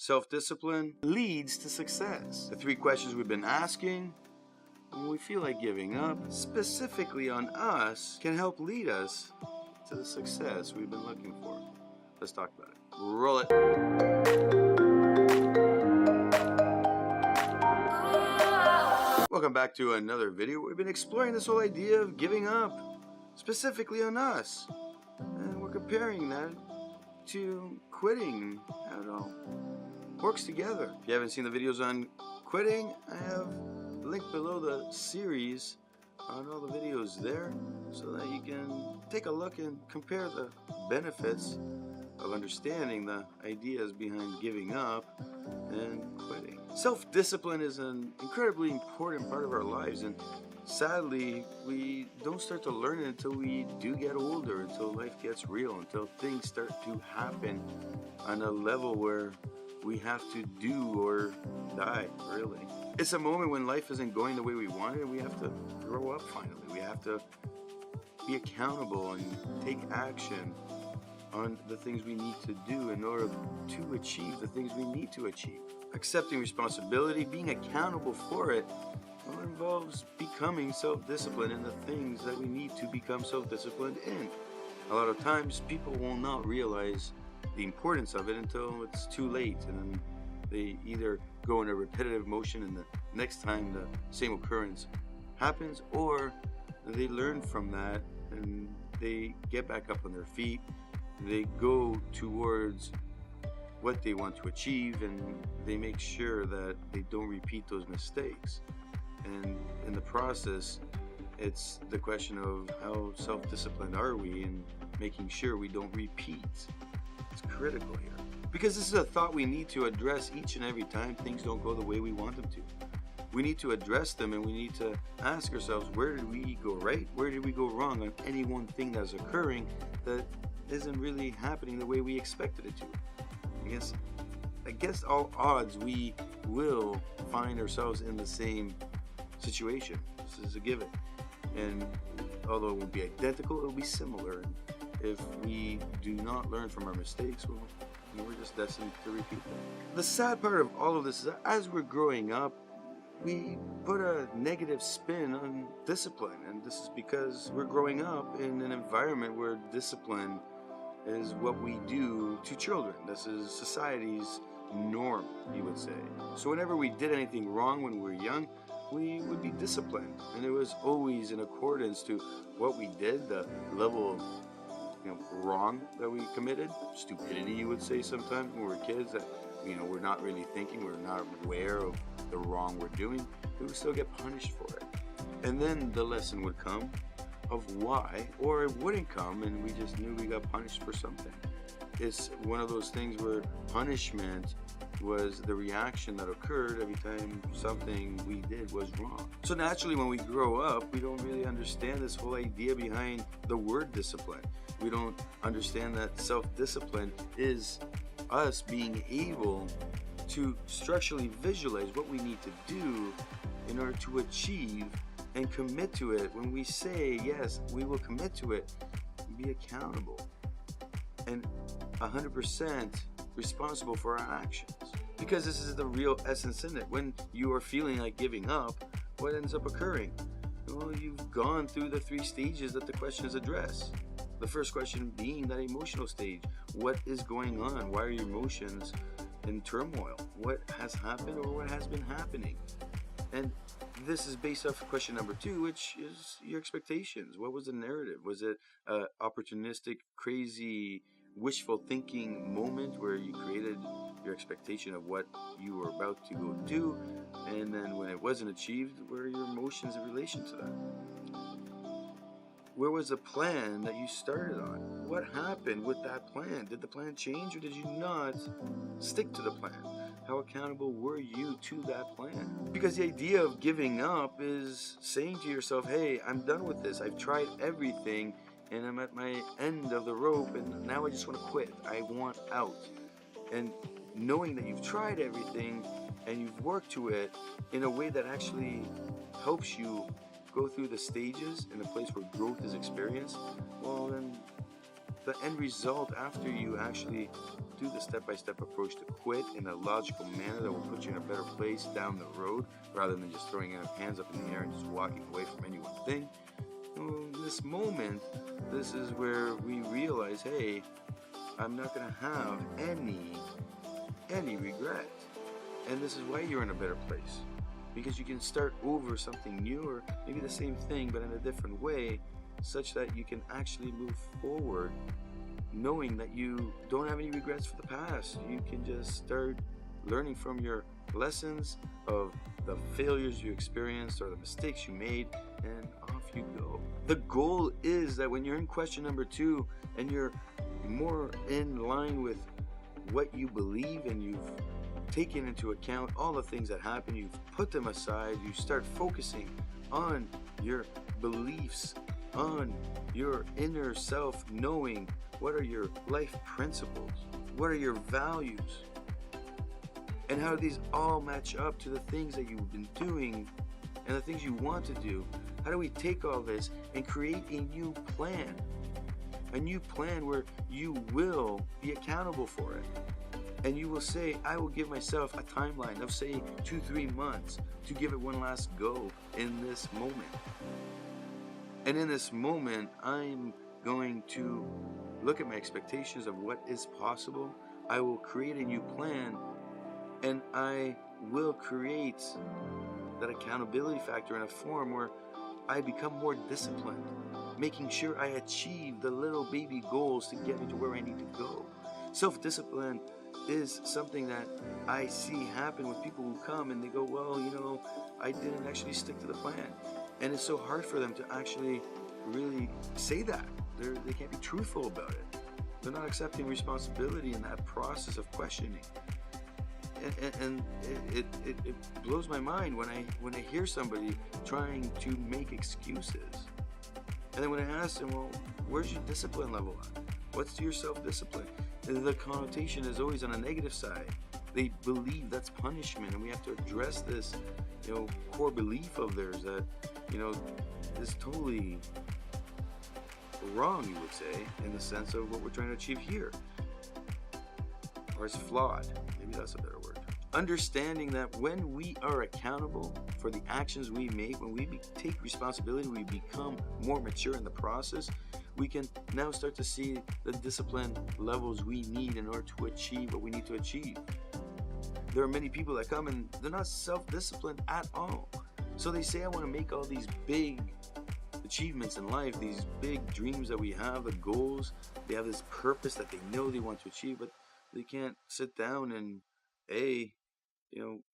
Self-discipline leads to success. The 3 questions we've been asking when we feel like giving up, specifically on us, can help lead us to the success we've been looking for. Let's talk about it. Roll it. Welcome back to another video. We've been exploring this whole idea of giving up, specifically on us. And we're comparing that to quitting, how it all works together. If you haven't seen the videos on quitting, I have linked below the series on all the videos there so that you can take a look and compare the benefits of understanding the ideas behind giving up and quitting. Self-discipline is an incredibly important part of our lives, and sadly we don't start to learn it until we do get older, until life gets real, until things start to happen on a level where we have to do or die, really. It's a moment when life isn't going the way we want it, and we have to grow up finally. We have to be accountable and take action on the things we need to do in order to achieve the things we need to achieve. Accepting responsibility, being accountable for it, well, involves becoming self-disciplined in the things that we need to become self-disciplined in. A lot of times people will not realize the importance of it until it's too late, and then they either go in a repetitive motion and the next time the same occurrence happens, or they learn from that and they get back up on their feet, they go towards what they want to achieve, and they make sure that they don't repeat those mistakes. And in the process, it's the question of how self-disciplined are we in making sure we don't repeat. It's critical here, because this is a thought we need to address each and every time things don't go the way we want them to. We need to address them, and we need to ask ourselves, where did we go right? Where did we go wrong on any one thing that's occurring that isn't really happening the way we expected it to? Against all odds, we will find ourselves in the same situation. This is a given. And although it won't be identical, it will be similar. And if we do not learn from our mistakes, well, we're just destined to repeat them. The sad part of all of this is that as we're growing up, we put a negative spin on discipline. And this is because we're growing up in an environment where discipline is what we do to children. This is society's norm, you would say. So whenever we did anything wrong when we were young, we would be disciplined, and it was always in accordance to what we did, the level of wrong that we committed, stupidity, you would say sometimes when we were kids, that we're not really thinking, we're not aware of the wrong we're doing, we would still get punished for it. And then the lesson would come of why, or it wouldn't come, and we just knew we got punished for something. It's one of those things where punishment was the reaction that occurred every time something we did was wrong. So naturally, when we grow up, we don't really understand this whole idea behind the word discipline. We don't understand that self-discipline is us being able to structurally visualize what we need to do in order to achieve and commit to it. When we say, yes, we will commit to it, be accountable and 100% responsible for our actions. Because this is the real essence in it. When you are feeling like giving up, what ends up occurring? Well, you've gone through the 3 stages that the questions address. The first question being that emotional stage. What is going on? Why are your emotions in turmoil? What has happened or what has been happening? And this is based off of question number 2, which is your expectations. What was the narrative? Was it an opportunistic, crazy, wishful thinking moment where you created your expectation of what you were about to go do, and then when it wasn't achieved, what are your emotions in relation to that? Where was the plan that you started on? What happened with that plan? Did the plan change, or did you not stick to the plan? How accountable were you to that plan? Because the idea of giving up is saying to yourself, hey, I'm done with this. I've tried everything and I'm at my end of the rope, and now I just want to quit. I want out. And knowing that you've tried everything and you've worked to it in a way that actually helps you go through the stages in a place where growth is experienced, well then the end result after you actually do the step-by-step approach to quit in a logical manner that will put you in a better place down the road, rather than just throwing your hands up in the air and just walking away from any one thing. Well, in this moment, this is where we realize, hey, I'm not going to have any regret. And this is why you're in a better place, because you can start over something new, or maybe the same thing but in a different way, such that you can actually move forward knowing that you don't have any regrets for the past. You can just start learning from your lessons of the failures you experienced or the mistakes you made, and off you go. The goal is that when you're in question number 2 and you're more in line with what you believe, and you've taken into account all the things that happen, you've put them aside, you start focusing on your beliefs, on your inner self, knowing what are your life principles, what are your values, and how do these all match up to the things that you've been doing and the things you want to do. How do we take all this and create a new plan? A new plan where you will be accountable for it. And you will say, I will give myself a timeline of, say, 2-3 months to give it one last go in this moment. And in this moment, I'm going to look at my expectations of what is possible. I will create a new plan, and I will create that accountability factor in a form where I become more disciplined, making sure I achieve the little baby goals to get me to where I need to go. Self-discipline is something that I see happen with people who come and they go, well, I didn't actually stick to the plan. And it's so hard for them to actually really say that. They can't be truthful about it. They're not accepting responsibility in that process of questioning. And it blows my mind when I hear somebody trying to make excuses. And then when I ask them, well, where's your discipline level at? What's your self-discipline? The connotation is always on a negative side. They believe that's punishment, and we have to address this, core belief of theirs that, is totally wrong, you would say, in the sense of what we're trying to achieve here. Or it's flawed. Maybe that's a better word. Understanding that when we are accountable for the actions we make, when we take responsibility, we become more mature in the process, we can now start to see the discipline levels we need in order to achieve what we need to achieve. There are many people that come and they're not self-disciplined at all. So they say, I want to make all these big achievements in life, these big dreams that we have, the goals. They have this purpose that they know they want to achieve, but they can't sit down and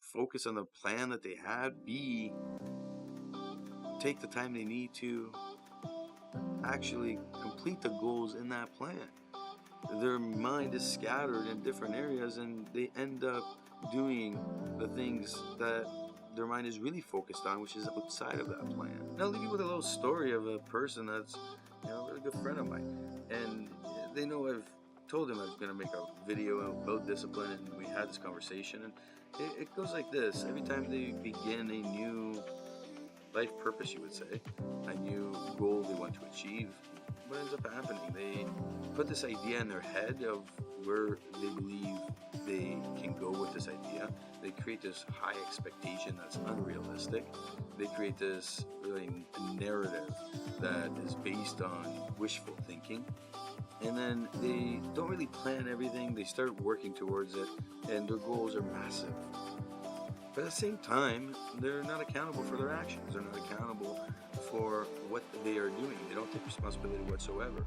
focus on the plan that they had. B, take the time they need to actually complete the goals in that plan. Their mind is scattered in different areas, and they end up doing the things that their mind is really focused on, which is outside of that plan. And I'll leave you with a little story of a person that's a really good friend of mine, and they know I've told him I was going to make a video about discipline, and we had this conversation, and it goes like this. Every time they begin a new life purpose, you would say, a new goal they want to achieve, what ends up happening? They put this idea in their head of where they believe they can go with this idea. They create this high expectation that's unrealistic. They create this really narrative that is based on wishful thinking. And then they don't really plan everything. They start working towards it, and their goals are massive. But at the same time, they're not accountable for their actions. They're not accountable for what they are doing. They don't take responsibility whatsoever.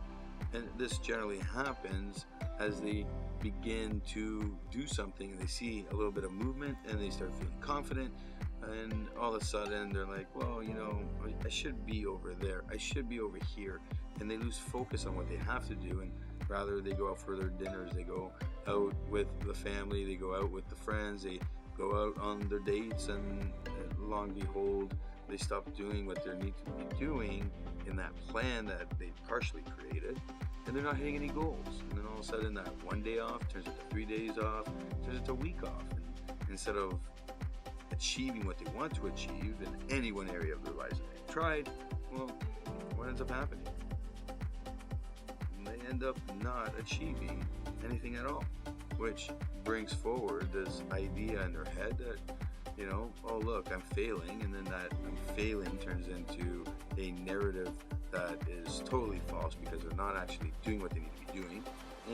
And this generally happens as they begin to do something. They see a little bit of movement and they start feeling confident. And all of a sudden they're like, well, I should be over there. I should be over here. And they lose focus on what they have to do. And rather they go out for their dinners. They go out with the family. They go out with the friends. They go out on their dates, and lo and behold, they stop doing what they need to be doing in that plan that they partially created, and they're not hitting any goals. And then all of a sudden that one day off turns into 3 days off, turns into a week off. And instead of achieving what they want to achieve in any one area of their lives that they've tried, well, what ends up happening? They end up not achieving anything at all, which brings forward this idea in their head that, you know, oh look, I'm failing, and then that I'm failing turns into a narrative that is totally false because they're not actually doing what they need to be doing,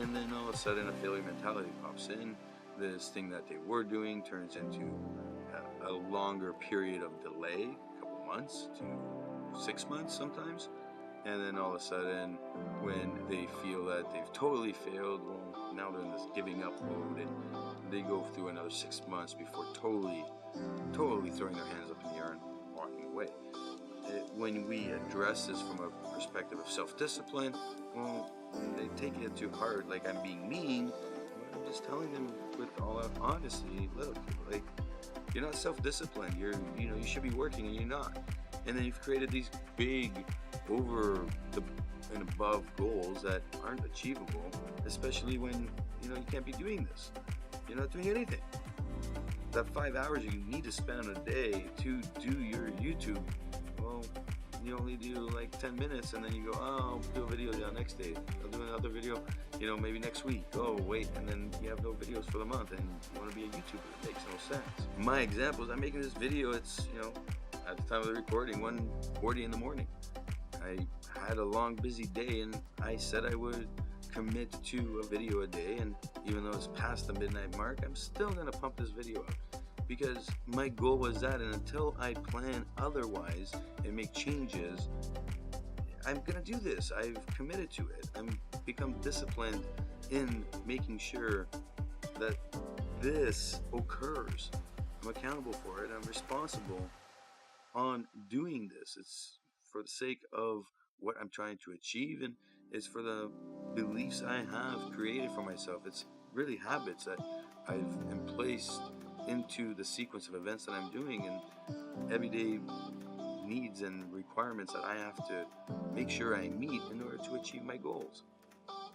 and then all of a sudden a failure mentality pops in. This thing that they were doing turns into a longer period of delay, a couple months to 6 months sometimes, and then all of a sudden when they feel that they've totally failed, well, now they're in this giving up mode, and they go through another 6 months before totally throwing their hands up in the air and walking away. When we address this from a perspective of self-discipline, well, they take it too hard, like I'm being mean. I'm just telling them with all out honesty, look, like, you're not self-disciplined. You should be working and you're not. And then you've created these big, over the and above goals that aren't achievable, especially when you can't be doing this. You're not doing anything. That 5 hours you need to spend on a day to do your YouTube, well, you only do like 10 minutes, and then you go, oh, I'll do a video the next day. I'll do another video, maybe next week. Oh, wait, and then you have no videos for the month, and you want to be a YouTuber. It makes no sense. My example is I'm making this video. It's, at the time of the recording, 1:40 in the morning. I had a long, busy day, and I said I would commit to a video a day, and even though it's past the midnight mark, I'm still going to pump this video out. Because my goal was that, and until I plan otherwise and make changes, I'm gonna do this. I've committed to it. I'm become disciplined in making sure that this occurs. I'm accountable for it. I'm responsible on doing this. It's for the sake of what I'm trying to achieve, and it's for the beliefs I have created for myself. It's really habits that I've placed into the sequence of events that I'm doing, and everyday needs and requirements that I have to make sure I meet in order to achieve my goals.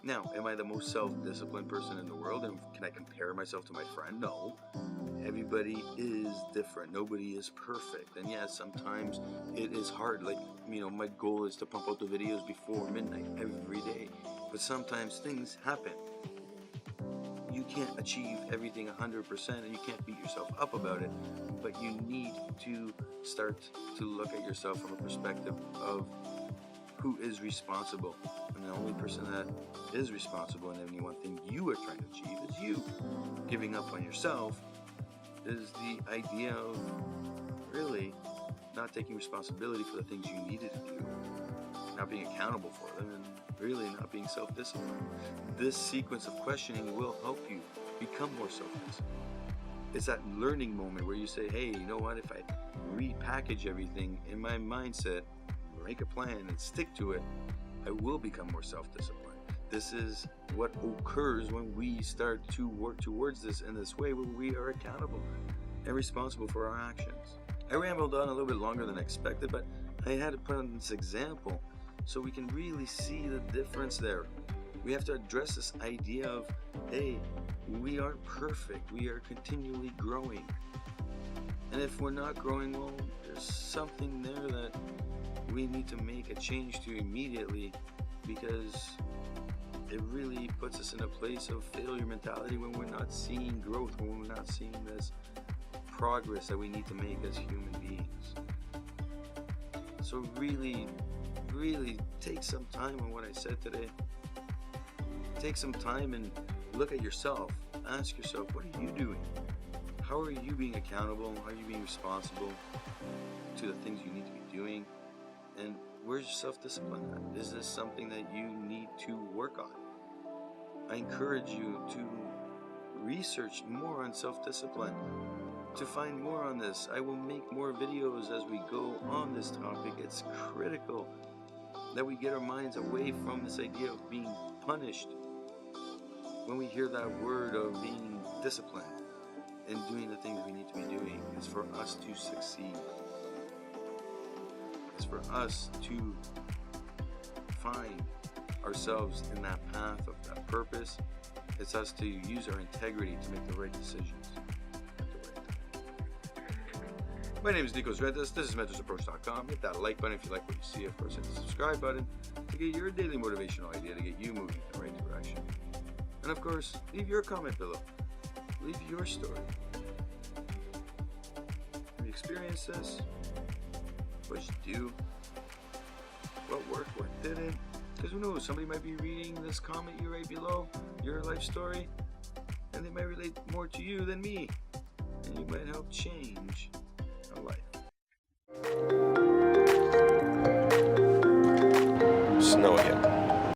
Now, am I the most self-disciplined person in the world, and can I compare myself to my friend? No. Everybody is different. Nobody is perfect. And yes, sometimes it is hard. Like, my goal is to pump out the videos before midnight every day. But sometimes things happen. You can't achieve everything 100%, and you can't beat yourself up about it, but you need to start to look at yourself from a perspective of who is responsible. And the only person that is responsible in any one thing you are trying to achieve is you. Giving up on yourself is the idea of really not taking responsibility for the things you needed to do, not being accountable for them, and really not being self-disciplined. This sequence of questioning will help you become more self-disciplined. It's that learning moment where you say, hey, you know what, if I repackage everything in my mindset, make a plan and stick to it, I will become more self-disciplined. This is what occurs when we start to work towards this in this way, where we are accountable and responsible for our actions. I rambled on a little bit longer than expected, but I had to put on this example so we can really see the difference there. We have to address this idea of, hey, we aren't perfect. We are continually growing. And if we're not growing, well, there's something there that we need to make a change to immediately, because it really puts us in a place of failure mentality when we're not seeing growth, when we're not seeing this progress that we need to make as human beings. So really take some time on what I said today. Take some time and look at yourself. Ask yourself, what are you doing? How are you being accountable? How are you being responsible to the things you need to be doing? And where's your self-discipline at? Is this something that you need to work on? I encourage you to research more on self-discipline, to find more on this. I will make more videos as we go on this topic. It's critical that we get our minds away from this idea of being punished when we hear that word of being disciplined and doing the things we need to be doing. It's for us to succeed. It's for us to find ourselves in that path of that purpose. It's us to use our integrity to make the right decisions at the right time. My name is Nikos Rentas. This is mentorsapproach.com. Hit that like button if you like what you see. Of course, hit the subscribe button to get your daily motivational idea to get you moving in the right And of course, leave your comment below. Leave your story. Have you experienced this? What did you do? What worked, what didn't? Because who knows, somebody might be reading this comment you write below, your life story, and they might relate more to you than me. And you might help change